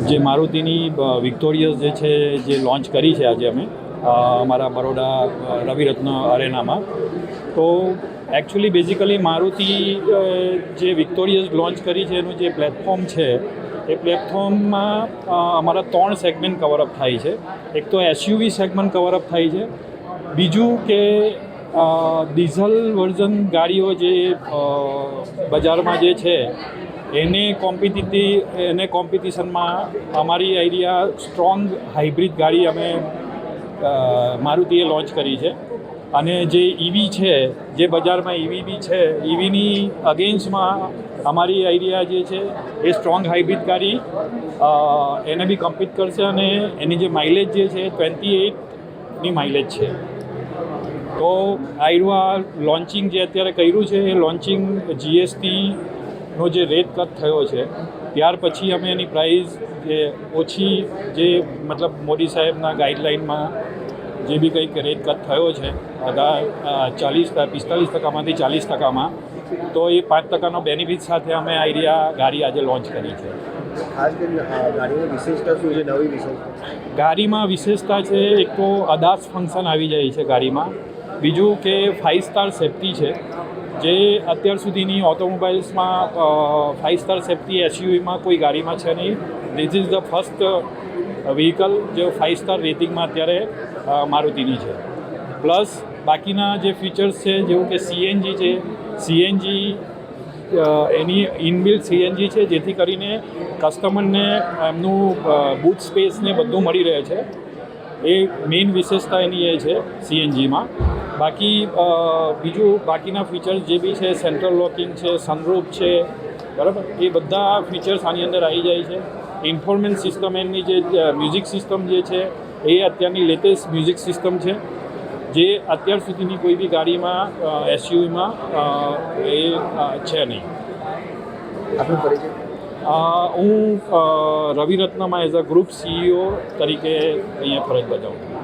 જે મારુતિની વિક્ટોરિયસ જે છે જે લોન્ચ કરી છે આજે અમે અમારા બરોડા રવિરત્ન અરેનામાં. તો એકચ્યુઅલી બેઝિકલી મારુતિ જે વિક્ટોરિયસ લોન્ચ કરી છે એનું જે પ્લેટફોર્મ છે એ પ્લેટફોર્મમાં અમારા 3 સેગમેન્ટ કવરઅપ થાય છે. એક તો એસયુવી સેગમેન્ટ કવરઅપ થાય છે, બીજું કે ડીઝલ વર્ઝન ગાડીઓ જે બજારમાં જે છે એને કોમ્પિટિશનમાં અમારી આઈડિયા સ્ટ્રોંગ હાઇબ્રિડ ગાડી અમે મારુતિએ લોન્ચ કરી છે. અને જે ઈવી છે, જે બજારમાં ઈવી બી છે, ઈવીની અગેન્સ્ટમાં અમારી આઈડિયા જે છે એ સ્ટ્રોંગ હાઇબ્રિડ ગાડી એને બી કમ્પીટ કરશે. અને એની જે માઇલેજ જે છે 28ની માઇલેજ છે. તો આ લોન્ચિંગ જે અત્યારે કર્યું છે એ લોન્ચિંગ જીએસટીનો જે રેટ કટ થયો છે ત્યાર પછી અમે એની પ્રાઇસ જે ઓછી જે મતલબ મોદી સાહેબના ગાઈડલાઇનમાં જે બી કંઈક રેટ કટ થયો છે 45%માંથી 40%, તો એ 5%નો બેનિફિટ સાથે અમે ગાડી આજે લોન્ચ કરી છે. ખાસ કરીને ગાડીની વિશેષતા શું છે? નવી વિશેષતા ગાડીમાં વિશેષતા છે, એક તો ADAS ફંક્શન આવી જાય છે ગાડીમાં, બીજું કે 5 સ્ટાર સેફ્ટી છે જે અત્યાર સુધીની ઓટોમોબાઈલ્સમાં 5 સ્ટાર સેફ્ટી એસયુવીમાં કોઈ ગાડીમાં છે નહીં. This is the first vehicle જે 5 સ્ટાર રેટિંગમાં અત્યારે મારુતિની છે. પ્લસ બાકીના જે ફીચર્સ છે જેવું કે સીએનજી છે, એની ઇનબિલ્ટ સીએનજી છે જેથી કરીને કસ્ટમરને એમનું બૂટ સ્પેસને બધું મળી રહે છે. એ મેઇન વિશેષતા એની એ છે સીએનજીમાં. બાકી બીજું બાકીના ફીચર્સ જે બી છે, સેન્ટ્રલ લોકિંગ છે, સનરૂફ છે, બરાબર, એ બધા ફીચર્સ આની અંદર આવી જાય છે. ઇન્ફોર્મેશન સિસ્ટમ એની જે મ્યુઝિક સિસ્ટમ જે છે એ અત્યારની લેટેસ્ટ મ્યુઝિક સિસ્ટમ છે જે અત્યાર સુધીની કોઈ બી ગાડીમાં એસયુવીમાં એ છે નહીં. આપનો પરિચય? હું રવિરત્નમાં એઝ અ ગ્રુપ CEO તરીકે અહીંયા ફરજ બજાવું છું.